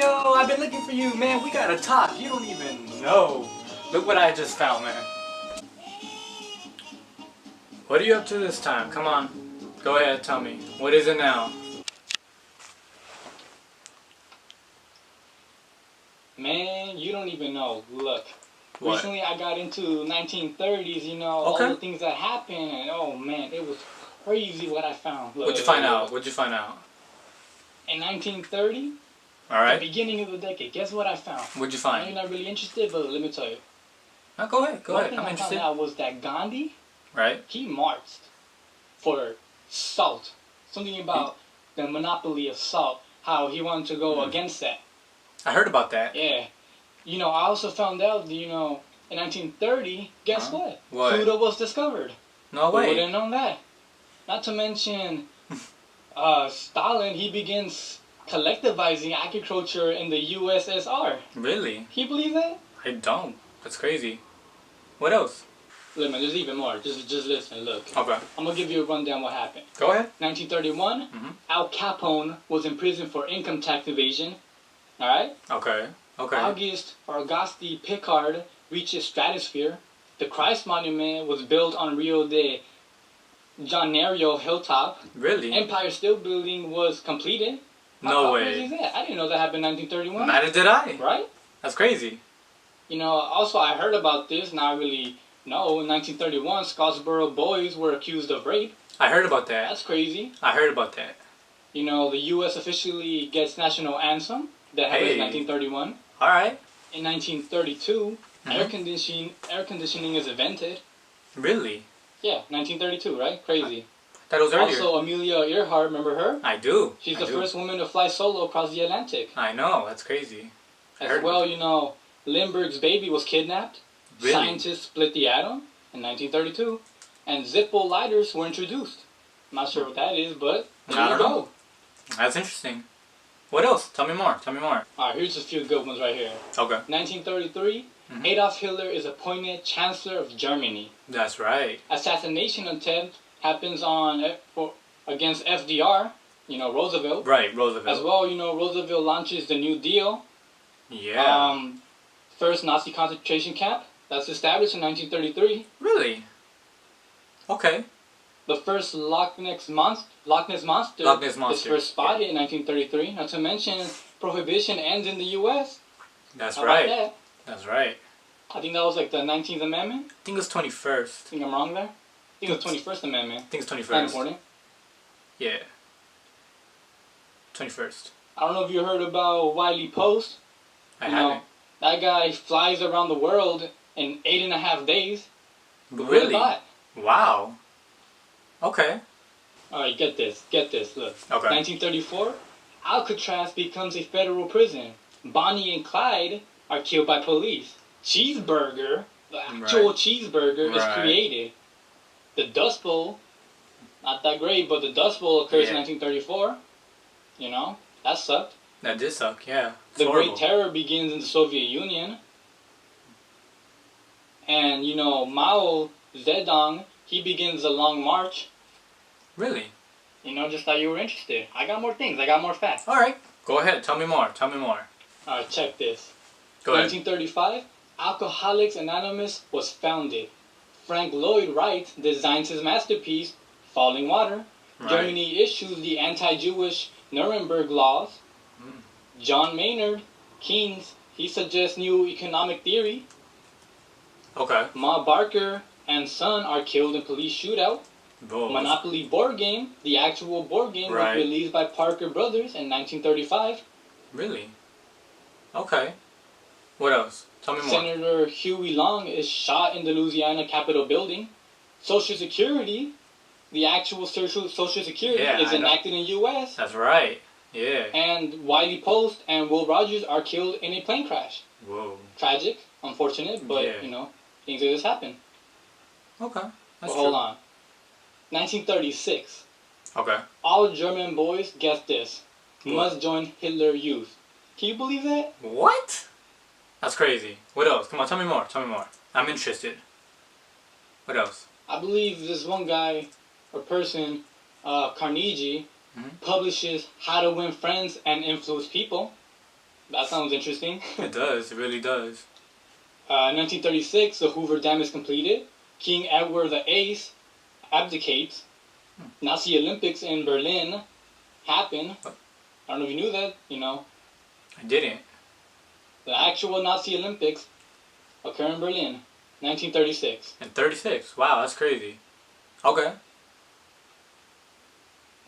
Yo, I've been looking for you, man. We gotta talk. You don't even know. Look what I just found, man. What are you up to this time? Come on. Go ahead, tell me. What is it now? Man, you don't even know. Look. What? Recently I got into 1930s, you know, all the things that happened, and oh man, it was crazy what I found. Look, What'd you find out? What'd you find out? In 1930, Alright. the beginning of the decade, guess what I found? What'd you find? You're not really interested, but let me tell you. No, go ahead, go ahead. One thing I'm I interested. found out was that Gandhi, Right? he marched for salt. Something about the monopoly of salt, how he wanted to go against that. I heard about that. Yeah. You know, I also found out, you know, in 1930, guess what? What? Pluto was discovered. No Who way. would have known that? Not to mention, Stalin, he begins collectivizing agriculture in the USSR. Really? Can you believe that? I don't. That's crazy. What else? Look, man, there's even more. Just listen, look. Okay. I'm going to give you a rundown what happened. Go ahead. 1931, Al Capone was in prison for income tax evasion. Alright? Okay. Okay. Auguste Piccard reached its stratosphere. The Christ Monument was built on Rio de Janeiro hilltop. Really? Empire State Building was completed. No way. How crazy is that? I didn't know that happened in 1931. Neither did I. Right? That's crazy. You know, also I heard about this, not really know. In 1931, Scottsboro boys were accused of rape. I heard about that. That's crazy. I heard about that. You know, the U.S. officially gets national anthem. That happened in 1931. Alright. In 1932, air conditioning is invented. Really? Yeah, 1932, right? Crazy. That was earlier. Also, Amelia Earhart, remember her? I do. She's the first woman to fly solo across the Atlantic. I know, that's crazy. As well, you know, Lindbergh's baby was kidnapped. Really? Scientists split the atom in 1932. And Zippo lighters were introduced. I'm not sure what that is, but there you go. That's interesting. What else? Tell me more. Tell me more. Alright, here's a few good ones right here. Okay. 1933, Adolf Hitler is appointed Chancellor of Germany. That's right. Assassination attempt happens against FDR, you know, Roosevelt. Right, Roosevelt. As well, you know, Roosevelt launches the New Deal. Yeah. First Nazi concentration camp that's established in 1933. Really? Okay. The first Loch Ness Monster is first spotted in 1933. Not to mention, Prohibition ends in the U.S. That's How right. about that? That's right. I think that was like the 19th Amendment. I think it was 21st. I think I'm wrong there. I think it was 21st Amendment. I think it's 21st. Not important. Yeah. 21st. I don't know if you heard about Wiley Post. I haven't. That guy flies around the world in 8.5 days. Really? Wow. Okay. Alright, get this. Look. Okay. 1934, Alcatraz becomes a federal prison. Bonnie and Clyde are killed by police. Cheeseburger, the actual cheeseburger, is created. The Dust Bowl, not that great, but the Dust Bowl occurs in 1934. You know, that sucked. That did suck, yeah. The Great Terror begins in the Soviet Union. And, you know, Mao Zedong, he begins a long march. Really? You know, just thought you were interested. I got more things. I got more facts. Alright. Go ahead. Tell me more. Tell me more. Alright, check this. Go ahead. 1935, Alcoholics Anonymous was founded. Frank Lloyd Wright designs his masterpiece, Falling Water. Germany issues the anti-Jewish Nuremberg laws. John Maynard Keynes, he suggests new economic theory. Okay. Ma Barker and son are killed in police shootout. Monopoly board game, the actual board game, was released by Parker Brothers in 1935. Really? Okay. What else? Tell me more. Senator Huey Long is shot in the Louisiana Capitol building. Social Security, the actual Social Security, is enacted in the U.S. That's right. Yeah. And Wiley Post and Will Rogers are killed in a plane crash. Whoa. Tragic, unfortunate, but, you know, things like this happen. Okay. That's hold on. 1936. Okay. All German boys, guess this, must join Hitler Youth. Can you believe that? What? That's crazy. What else? Come on, tell me more. Tell me more. I'm interested. What else? I believe this one guy or person, Carnegie, publishes How to Win Friends and Influence People. That sounds interesting. It does. It really does. 1936, the Hoover Dam is completed. King Edward VIII abdicates. Nazi Olympics in Berlin happen. What? I don't know if you knew that. You know, I didn't. the actual Nazi Olympics occur in Berlin, 1936. In 36. Wow, that's crazy. Okay.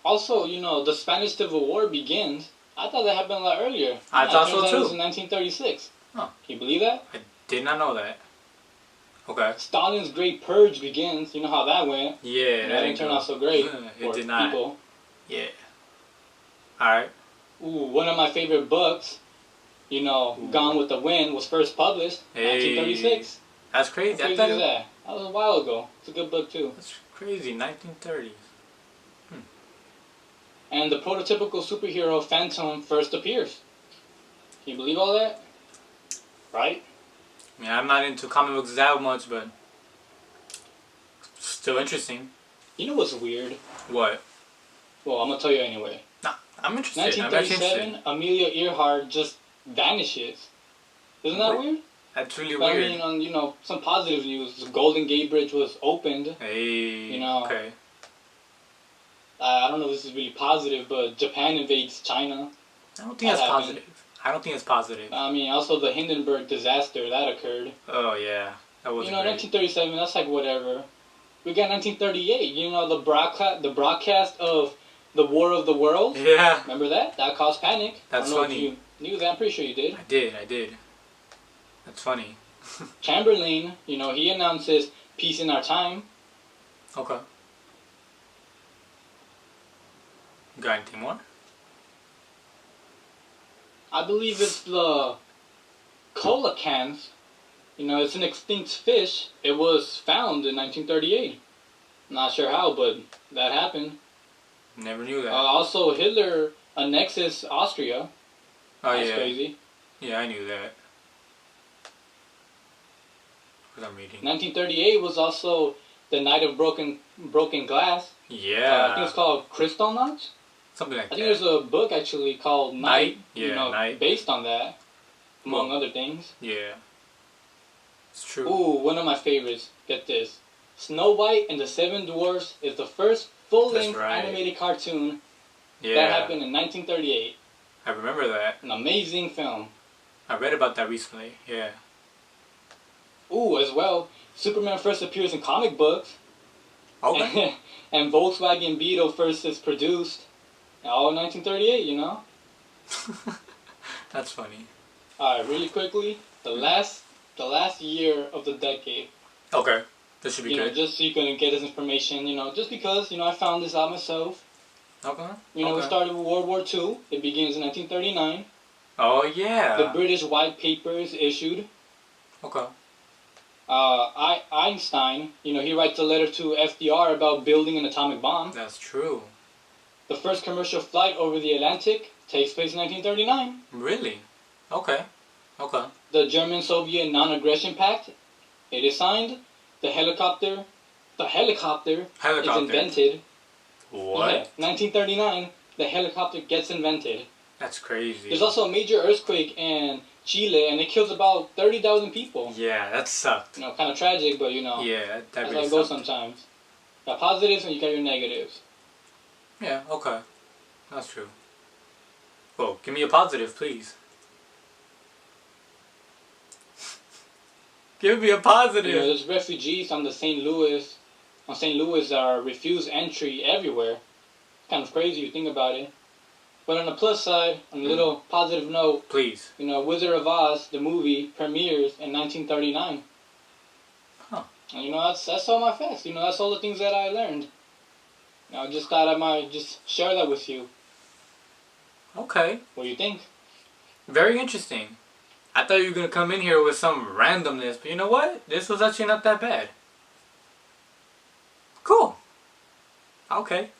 Also, you know, the Spanish Civil War begins. I thought that happened a lot earlier. I thought so It too. was in 1936. Huh. Can you believe that? I did not know that. Okay. Stalin's Great Purge begins. You know how that went. Yeah, That didn't turn out so great It for did not. people. Yeah. Alright. Ooh, one of my favorite books, you know, Ooh. Gone with the Wind, was first published in 1936. That's crazy. How crazy is that? That was a while ago. It's a good book too. That's crazy. 1930s. And the prototypical superhero Phantom first appears. Can you believe all that? Right? I mean, I'm not into comic books that much, but still interesting. You know what's weird? What? Well, I'm gonna tell you anyway. Nah, I'm interested. I'm actually 1937, interested. Amelia Earhart just vanishes. Isn't that weird? That's really But weird. I mean, on, you know, some positive news, the Golden Gate Bridge was opened. Hey. You know. Okay. I don't know if this is really positive, but Japan invades China. I don't think that's positive. I don't think it's positive. I mean, also the Hindenburg disaster that occurred. Oh yeah, that was. You know, 1937. That's like whatever. We got 1938. You know, the broadcast of the War of the Worlds. Yeah. Remember that? That caused panic. That's I don't know funny. If you knew that. I'm pretty sure you did. I did. That's funny. Chamberlain, you know, he announces peace in our time. Okay. Got anything more? I believe it's the coelacanth. You know, it's an extinct fish. It was found in 1938. Not sure how, but that happened. Never knew that. Also, Hitler annexes Austria. Oh That's yeah. crazy. Yeah, I knew that. What I'm reading. 1938 was also the night of broken glass. Yeah. I think it's called Kristallnacht. Something like I that. think there's a book actually called Night. Yeah, you know, Night. based on that, among other things. Yeah. It's true. Ooh, one of my favorites. Get this. Snow White and the Seven Dwarfs is the first full-length animated cartoon that happened in 1938. I remember that. An amazing film. I read about that recently. Yeah. Ooh, as well, Superman first appears in comic books. Okay. And Volkswagen Beetle first is produced. All in 1938, you know? That's funny. Alright, really quickly, the last year of the decade. Okay. This should be You good. know, just so you can get this information, you know, just because, you know, I found this out myself. Okay. You know, we started with World War II. It begins in 1939. Oh, yeah. The British White Paper is issued. Okay. Einstein, you know, he writes a letter to FDR about building an atomic bomb. That's true. The first commercial flight over the Atlantic takes place in 1939. Really? Okay. Okay. The German-Soviet Non-Aggression Pact, it is signed. The helicopter is invented. What? Yeah, 1939, the helicopter gets invented. That's crazy. There's also a major earthquake in Chile, and it kills about 30,000 people. Yeah, that sucked. You know, kind of tragic, but you know, Yeah, that that's really how it goes sucked. sometimes. You got positives and you got your negatives. Yeah, okay. That's true. Well, give me a positive, please. Give me a positive. You know, there's refugees on St. Louis that are refused entry everywhere. It's kind of crazy, you think about it. But on the plus side, on a little positive note, Please. you know, Wizard of Oz, the movie, premieres in 1939. Huh. And, you know, that's all my facts. You know, that's all the things that I learned. You know, I just thought I might just share that with you. Okay. What do you think? Very interesting. I thought you were going to come in here with some randomness, but you know what? This was actually not that bad. Cool. Okay.